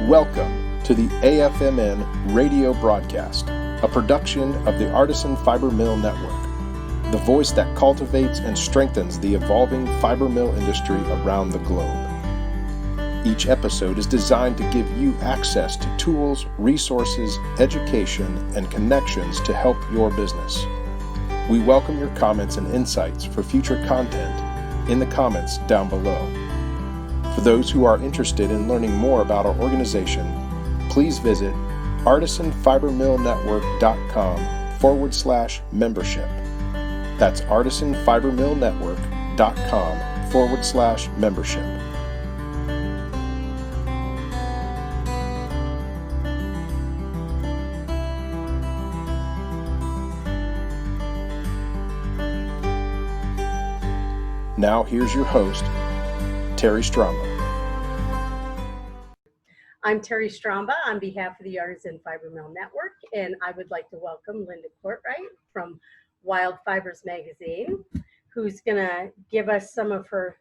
Welcome to the AFMN radio broadcast, a production of the Artisan Fiber Mill Network, the voice that cultivates and strengthens the evolving fiber mill industry around the globe. Each episode is designed to give you access to tools, resources, education, and connections to help your business. We welcome your comments and insights for future content in the comments down below. For those who are interested in learning more about our organization, please visit artisanfibermillnetwork.com/membership. That's artisanfibermillnetwork.com/membership. Now here's your host, Terry Stramba. I'm Terry Stramba on behalf of the Artisan Fiber Mill Network, and I would like to welcome Linda Cortright from Wild Fibers Magazine, who's going to give us some of her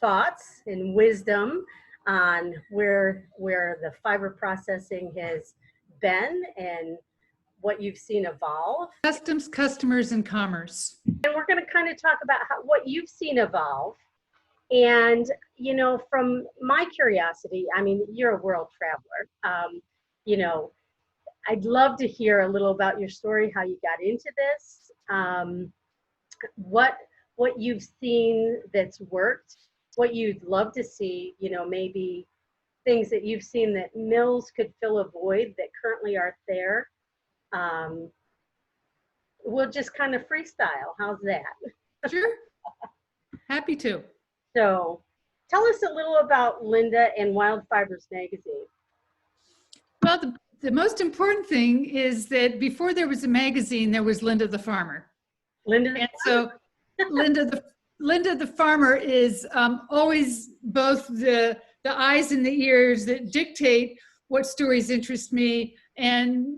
thoughts and wisdom on where the fiber processing has been and what you've seen evolve. Customs, customers, and commerce. And we're going to kind of talk about what you've seen evolve. And, you know, from my curiosity, I mean, you're a world traveler. You know, I'd love to hear a little about your story, how you got into this, what you've seen that's worked, what you'd love to see, you know, maybe things that you've seen that mills could fill a void that currently aren't there. We'll just kind of freestyle. How's that? Sure. Happy to. So tell us a little about Linda and Wild Fibers Magazine. Well, the most important thing is that before there was a magazine, there was Linda the Farmer. So Linda the Farmer is always both the eyes and the ears that dictate what stories interest me, and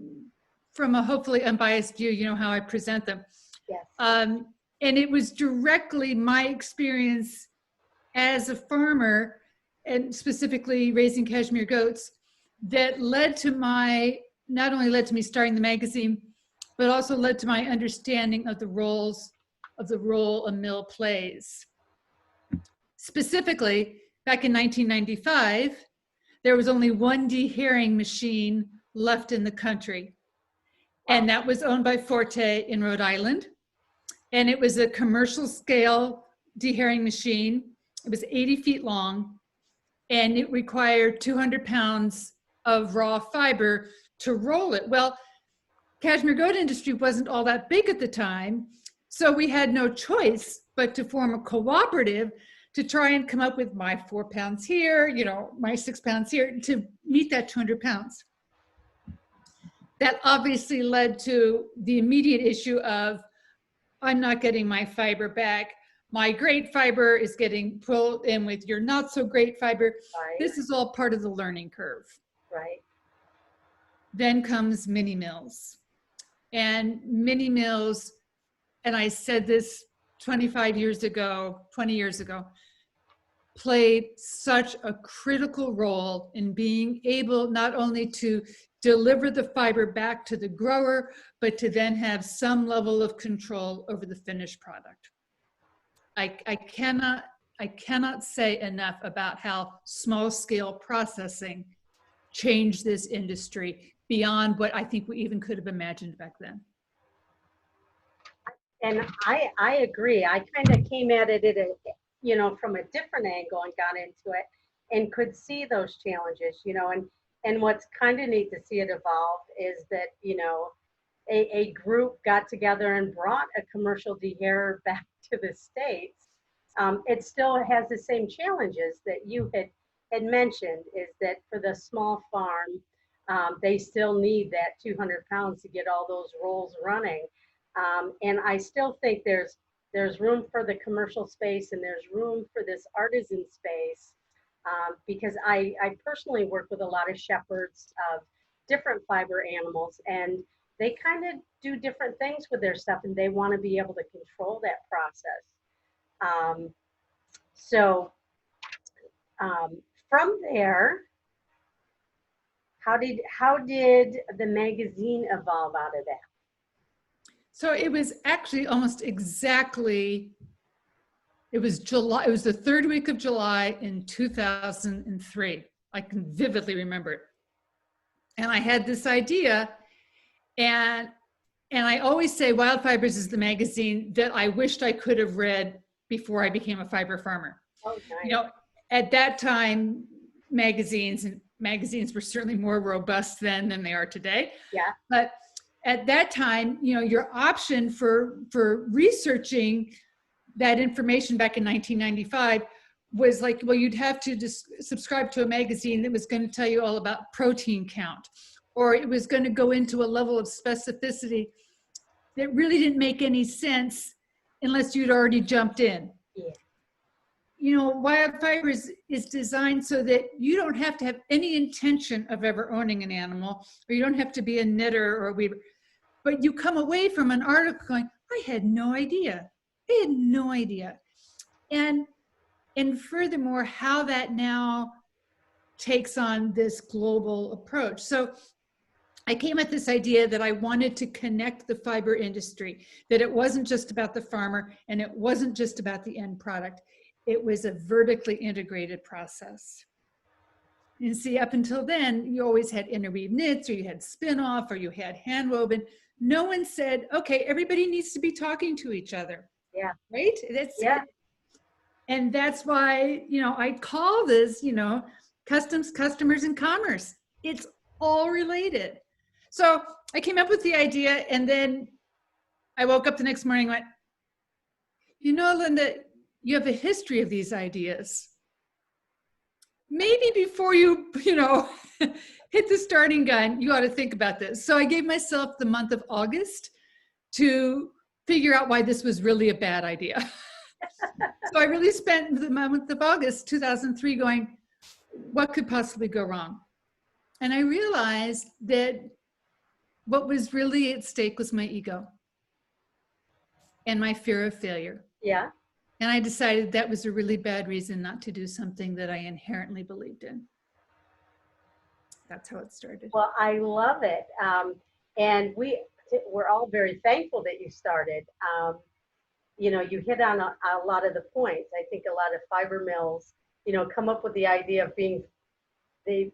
from a hopefully unbiased view, you know, how I present them. Yes. And it was directly my experience as a farmer, and specifically raising cashmere goats, that led to not only led to me starting the magazine, but also led to my understanding of the role a mill plays. Specifically, back in 1995, there was only one deherring machine left in the country. And that was owned by Forte in Rhode Island. And it was a commercial scale deherring machine. It was 80 feet long, and it required 200 pounds of raw fiber to roll it. Well, cashmere goat industry wasn't all that big at the time, so we had no choice but to form a cooperative to try and come up with my 4 pounds here, you know, my 6 pounds here, to meet that 200 pounds. That obviously led to the immediate issue of, I'm not getting my fiber back. My great fiber is getting pulled in with your not so great fiber. Right. This is all part of the learning curve. Right. Then comes mini mills. And mini mills, and I said this 20 years ago, played such a critical role in being able not only to deliver the fiber back to the grower, but to then have some level of control over the finished product. I cannot say enough about how small scale processing changed this industry beyond what I think we even could have imagined back then. And I agree. I kind of came at it you know, from a different angle and got into it and could see those challenges, you know, and what's kind of neat to see it evolve is that, you know, a group got together and brought a commercial deherrer back to the States. It still has the same challenges that you had mentioned, is that for the small farm, they still need that 200 pounds to get all those rolls running. And I still think there's room for the commercial space, and there's room for this artisan space, because I personally work with a lot of shepherds of different fiber animals, and they kind of do different things with their stuff, and they want to be able to control that process. from there, how did the magazine evolve out of that? So it was actually almost exactly, it was July, it was the third week of July in 2003. I can vividly remember it. And I had this idea, and I always say Wild Fibers is the magazine that I wished I could have read before I became a fiber farmer. Oh, nice. You know, at that time, magazines were certainly more robust then than they are today. Yeah. But at that time, you know, your option for researching that information back in 1995 was like, well, you'd have to just subscribe to a magazine that was going to tell you all about protein count, or it was going to go into a level of specificity that really didn't make any sense unless you'd already jumped in. Yeah. You know, Wild Fibers is designed so that you don't have to have any intention of ever owning an animal, or you don't have to be a knitter or a weaver, but you come away from an article going, I had no idea. I had no idea. And furthermore, how that now takes on this global approach. So I came at this idea that I wanted to connect the fiber industry, that it wasn't just about the farmer and it wasn't just about the end product. It was a vertically integrated process. You see, up until then, you always had interweave knits, or you had spin-off, or you had hand woven. No one said, okay, everybody needs to be talking to each other. Yeah. Right? That's Yeah. And that's why, you know, I call this, you know, customs, customers, and commerce. It's all related. So I came up with the idea, and then I woke up the next morning and went, you know, Linda, you have a history of these ideas. Maybe before you know, hit the starting gun, you ought to think about this. So I gave myself the month of August to figure out why this was really a bad idea. So I really spent the month of August 2003 going, what could possibly go wrong? And I realized that what was really at stake was my ego and my fear of failure. Yeah. And I decided that was a really bad reason not to do something that I inherently believed in. That's how it started. Well, I love it. And we're all very thankful that you started. You know, you hit on a lot of the points. I think a lot of fiber mills, you know, come up with the idea of they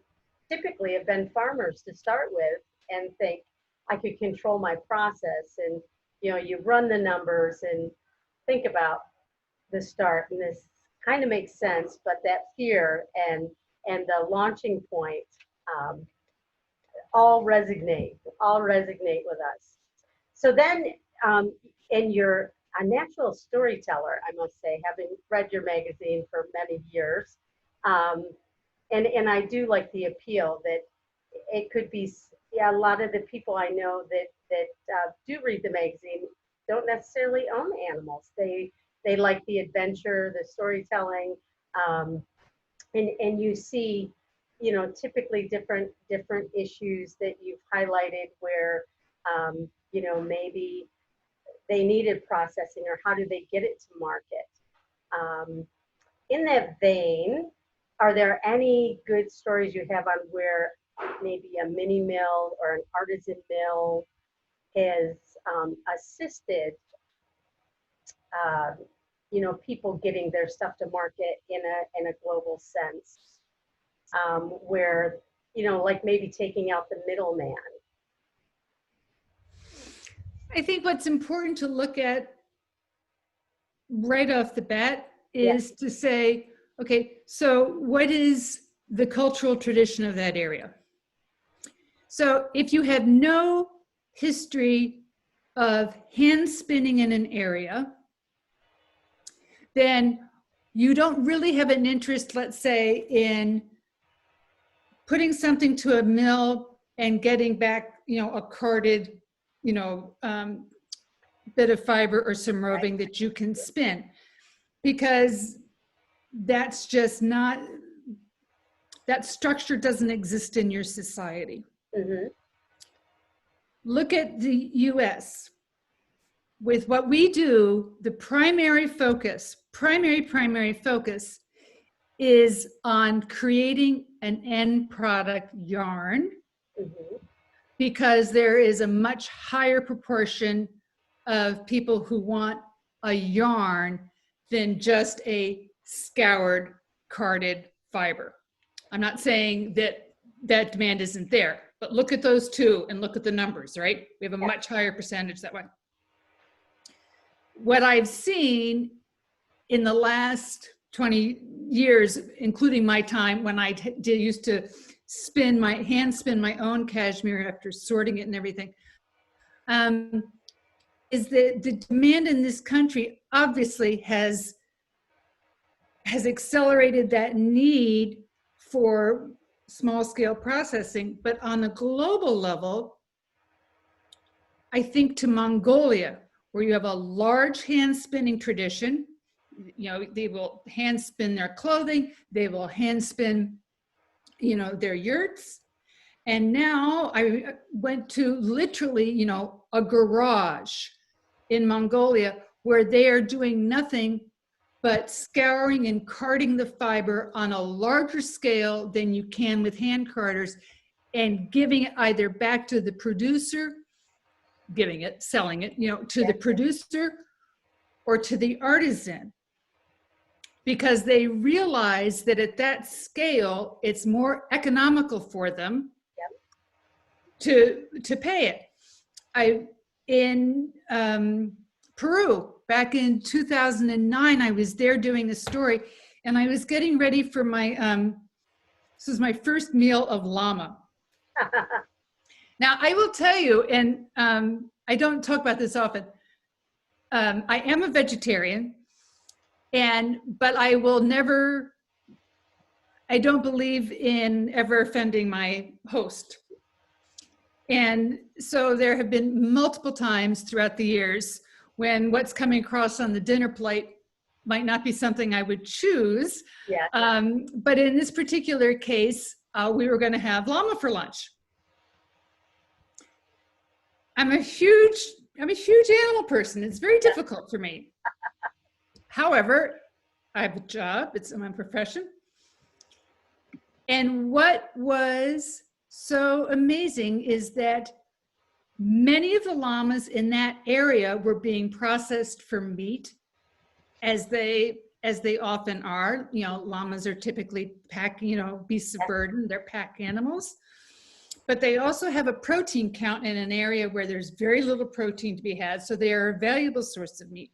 typically have been farmers to start with and think, I could control my process. And, you know, you run the numbers and think about the start, and this kind of makes sense, but that fear and the launching point all resonate with us. So then, and you're a natural storyteller, I must say, having read your magazine for many years. And I do like the appeal that it could be, yeah, a lot of the people I know that do read the magazine don't necessarily own animals. They like the adventure, the storytelling, and you see, you know, typically different issues that you've highlighted where, you know, maybe they needed processing, or how do they get it to market? In that vein, are there any good stories you have on where maybe a mini mill or an artisan mill has assisted, you know, people getting their stuff to market in a global sense, where, you know, like maybe taking out the middleman? I think what's important to look at right off the bat is to say, okay, so what is the cultural tradition of that area? So if you have no history of hand spinning in an area, then you don't really have an interest, let's say, in putting something to a mill and getting back, you know, a carded, you know, bit of fiber or some roving that you can spin, because that's just not, that structure doesn't exist in your society. Mm-hmm. Look at the US. With what we do, the primary focus is on creating an end product yarn, because there is a much higher proportion of people who want a yarn than just a scoured carded fiber. I'm not saying that that demand isn't there, but look at those two and look at the numbers, right? We have a much higher percentage that way. What I've seen in the last 20 years, including my time when I used to hand spin my own cashmere after sorting it and everything, is that the demand in this country obviously has accelerated that need for small scale processing. But on a global level, I think to Mongolia, where you have a large hand spinning tradition. You know, they will hand spin their clothing, they will hand spin, you know, their yurts. And now I went to literally, you know, a garage in Mongolia where they are doing nothing but scouring and carding the fiber on a larger scale than you can with hand carders, and giving it either back to the producer, selling it, you know, to the producer or to the artisan, because they realize that at that scale, it's more economical for them to pay it. In Peru, back in 2009, I was there doing a story, and I was getting ready for my, this was my first meal of llama. Now, I will tell you, and I don't talk about this often, I am a vegetarian, but I will never, I don't believe in ever offending my host. And so there have been multiple times throughout the years when what's coming across on the dinner plate might not be something I would choose. But in this particular case, we were going to have llama for lunch. I'm a huge animal person. It's very difficult for me. However, I have a job, it's my profession. And what was so amazing is that many of the llamas in that area were being processed for meat, as they often are. You know, llamas are typically beasts of burden, they're pack animals. But they also have a protein count in an area where there's very little protein to be had, so they are a valuable source of meat.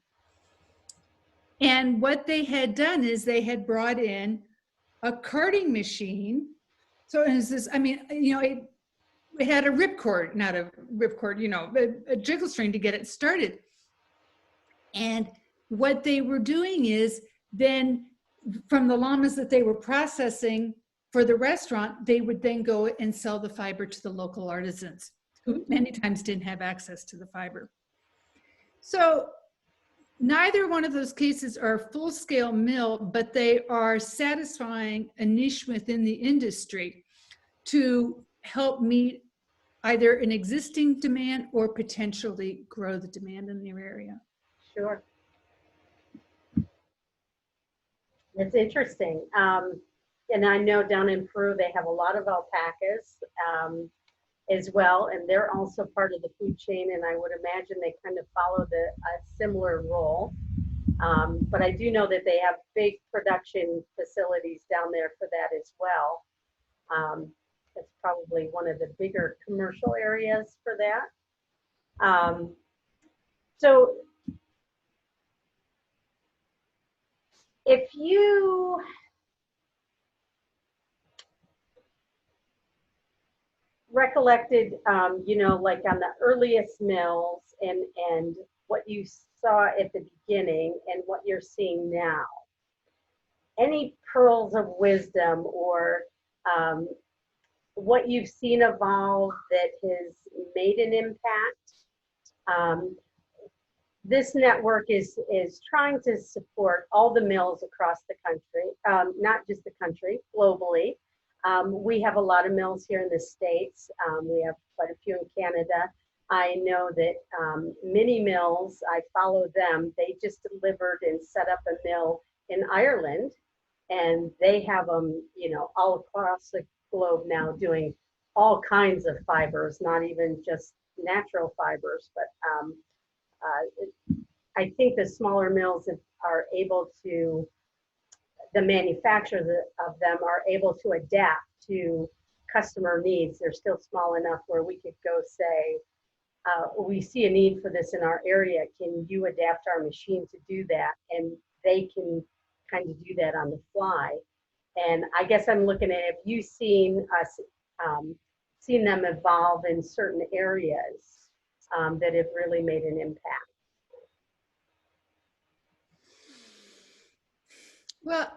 And what they had done is they had brought in a carding machine. So it was this, I mean, you know, it had a ripcord, not a ripcord, you know, a jiggle string to get it started. And what they were doing is then from the llamas that they were processing for the restaurant, they would then go and sell the fiber to the local artisans who many times didn't have access to the fiber. So neither one of those cases are a full-scale mill, but they are satisfying a niche within the industry to help meet either an existing demand or potentially grow the demand in their area. Sure. It's interesting. And I know down in Peru, they have a lot of alpacas as well, and they're also part of the food chain, and I would imagine they kind of follow a similar role. But I do know that they have big production facilities down there for that as well. It's probably one of the bigger commercial areas for that. So if you recollected, you know, like on the earliest mills and what you saw at the beginning and what you're seeing now, any pearls of wisdom or what you've seen evolve that has made an impact? This network is trying to support all the mills across the country, not just the country, globally. We have a lot of mills here in the States. We have quite a few in Canada. I know that mini mills, I follow them. They just delivered and set up a mill in Ireland. and they have them, you know, all across the globe now doing all kinds of fibers, not even just natural fibers, but I think the smaller mills are able to, the manufacturers of them are able to adapt to customer needs. They're still small enough where we could go say, we see a need for this in our area. Can you adapt our machine to do that? And they can kind of do that on the fly. And I guess I'm looking at, have you seen us, seen them evolve in certain areas that have really made an impact? Well,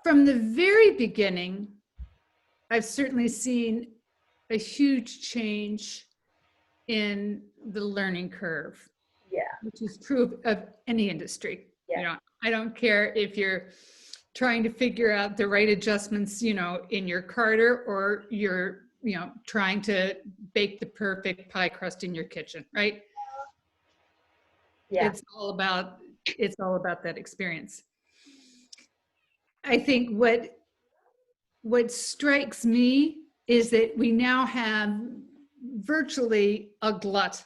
from the very beginning, I've certainly seen a huge change in the learning curve. Yeah. Which is true of any industry. Yeah. You know, I don't care if you're trying to figure out the right adjustments, you know, in your carder, or you're, you know, trying to bake the perfect pie crust in your kitchen, right? Yeah. It's all about that experience. I think what strikes me is that we now have virtually a glut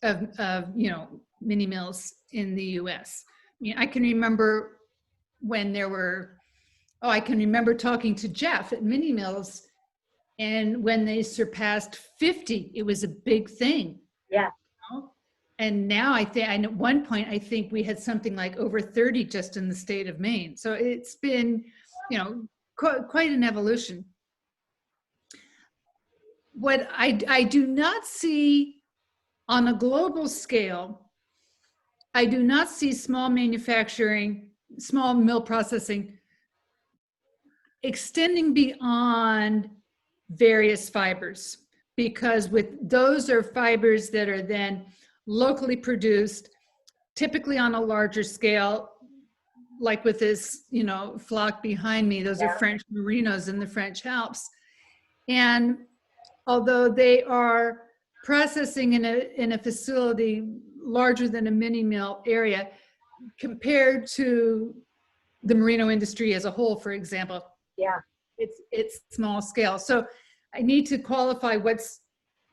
of you know, mini mills in the US. I mean, I can remember when there were, I can remember talking to Jeff at mini mills, and when they surpassed 50, it was a big thing. Yeah. You know? And now I think, and at one point, I think we had something like over 30 just in the state of Maine. So it's been, you know, quite an evolution. What I do not see on a global scale, I do not see small manufacturing, small mill processing extending beyond various fibers, because with those are fibers that are then locally produced, typically on a larger scale, like with this, you know, flock behind me, those are French merinos in the French Alps. And although they are processing in a facility larger than a mini mill area, compared to the merino industry as a whole, for example, Yeah. it's small scale. So I need to qualify what's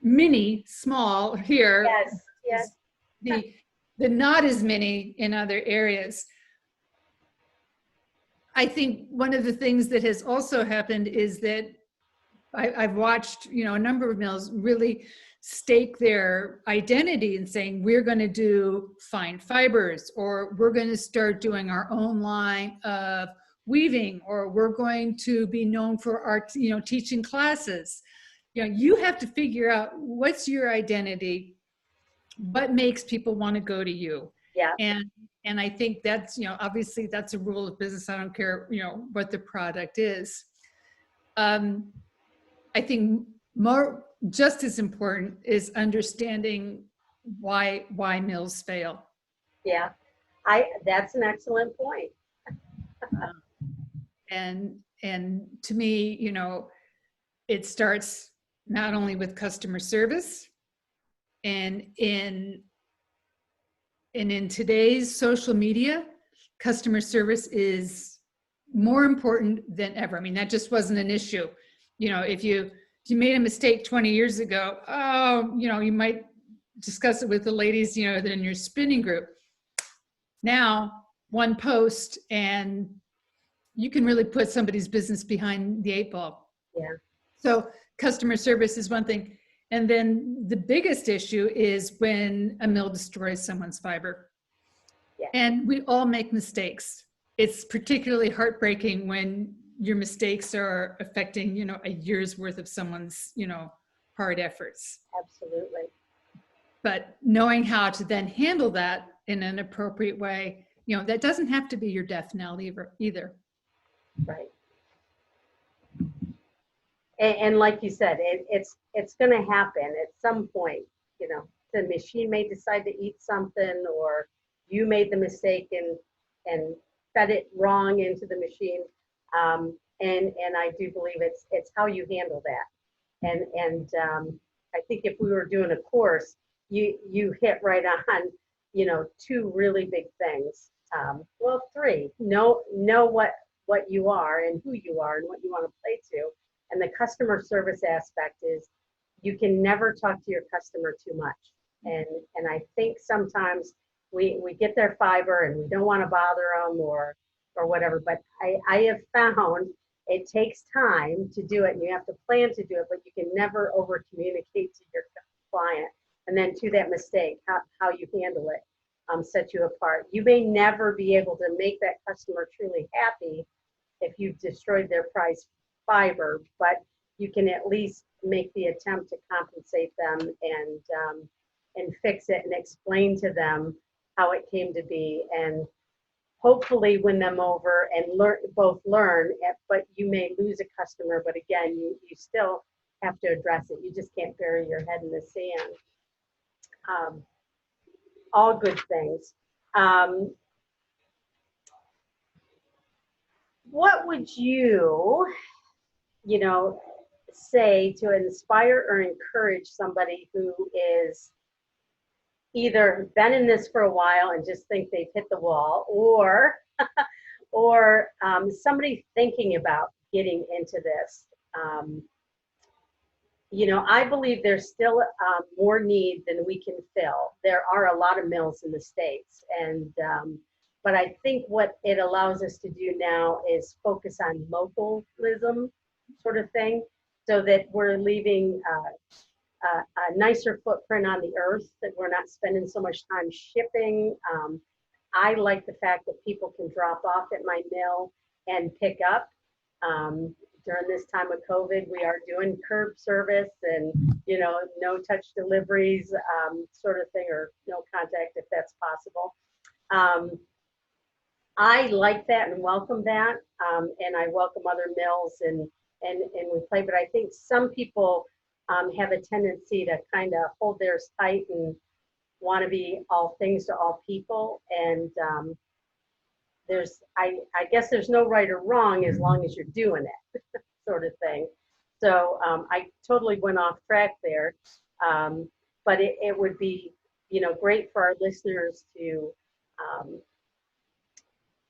mini, small here. Yes. Yes. The not as many in other areas. I think one of the things that has also happened is that I've watched, you know, a number of mills really stake their identity in saying, we're going to do fine fibers, or we're going to start doing our own line of weaving, or we're going to be known for our, you know, teaching classes. You know, you have to figure out what's your identity, what makes people want to go to you. Yeah. And I think that's, you know, obviously that's a rule of business. I don't care, you know, what the product is. I think more, just as important is understanding why mills fail. Yeah. That's an excellent point. And to me, you know, it starts not only with customer service, and in today's social media, customer service is more important than ever. I mean, that just wasn't an issue. You know, if you made a mistake 20 years ago, oh, you know, you might discuss it with the ladies, you know, in your spinning group. Now, one post and you can really put somebody's business behind the 8 ball. Yeah. So customer service is one thing. And then the biggest issue is when a mill destroys someone's fiber. Yeah. And we all make mistakes. It's particularly heartbreaking when your mistakes are affecting, you know, a year's worth of someone's, you know, hard efforts. Absolutely. But knowing how to then handle that in an appropriate way, you know, that doesn't have to be your death knell either. Right. And like you said, it's going to happen at some point. You know, the machine may decide to eat something, or you made the mistake and fed it wrong into the machine. And I do believe it's how you handle that. And I think if we were doing a course, you hit right on, you know, two really big things. Well, three, know what you are and who you are and what you want to play to. And the customer service aspect is you can never talk to your customer too much. And I think sometimes we get their fiber and we don't want to bother them or whatever, but I have found it takes time to do it and you have to plan to do it, but you can never over communicate to your client. And then to that mistake, how you handle it set you apart. You may never be able to make that customer truly happy if you've destroyed their prize fiber, but you can at least make the attempt to compensate them and fix it and explain to them how it came to be, and hopefully win them over and learn, but you may lose a customer, but again, you still have to address it. You just can't bury your head in the sand. All good things. What would you say to inspire or encourage somebody who is either been in this for a while and just think they've hit the wall, or somebody thinking about getting into this? I believe there's still more need than we can fill. There are a lot of mills in the States, but I think what it allows us to do now is focus on localism sort of thing, so that we're leaving a nicer footprint on the earth, that we're not spending so much time shipping. I like the fact that people can drop off at my mill and pick up. During this time of COVID, we are doing curb service and, no touch deliveries sort of thing, or no contact if that's possible. I like that and welcome that. And I welcome other mills and we play, but I think some people have a tendency to kind of hold theirs tight and want to be all things to all people. And I guess there's no right or wrong as long as you're doing it sort of thing. So I totally went off track there. But it would be, great for our listeners to,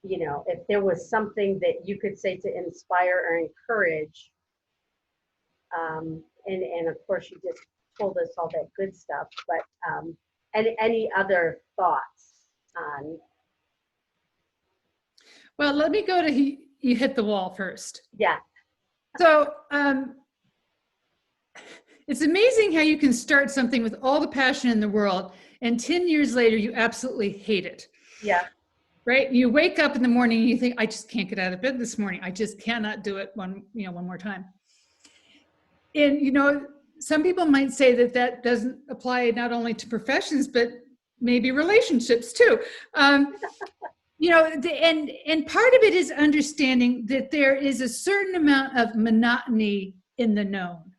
if there was something that you could say to inspire or encourage, and of course you just told us all that good stuff, but any other thoughts on? Well, let me go to you hit the wall first. Yeah. So it's amazing how you can start something with all the passion in the world, and 10 years later, you absolutely hate it. Yeah. Right? You wake up in the morning and you think, I just can't get out of bed this morning. I just cannot do it one more time. And, some people might say that doesn't apply not only to professions, but maybe relationships too. And part of it is understanding that there is a certain amount of monotony in the known,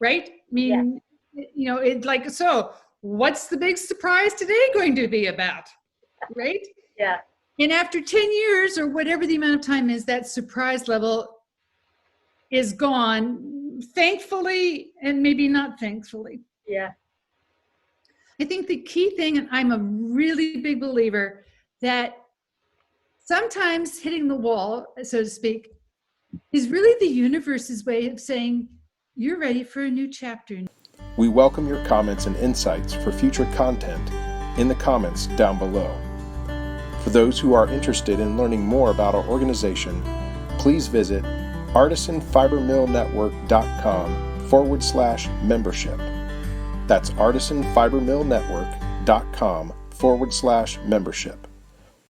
right? I mean, it's like, so what's the big surprise today going to be about, right? Yeah. And after 10 years or whatever the amount of time is, that surprise level is gone, thankfully, and maybe not thankfully. Yeah. I think the key thing, and I'm a really big believer, that sometimes hitting the wall, so to speak, is really the universe's way of saying, you're ready for a new chapter. We welcome your comments and insights for future content in the comments down below. For those who are interested in learning more about our organization, please visit artisanfibermillnetwork.com/membership. That's artisanfibermillnetwork.com/membership.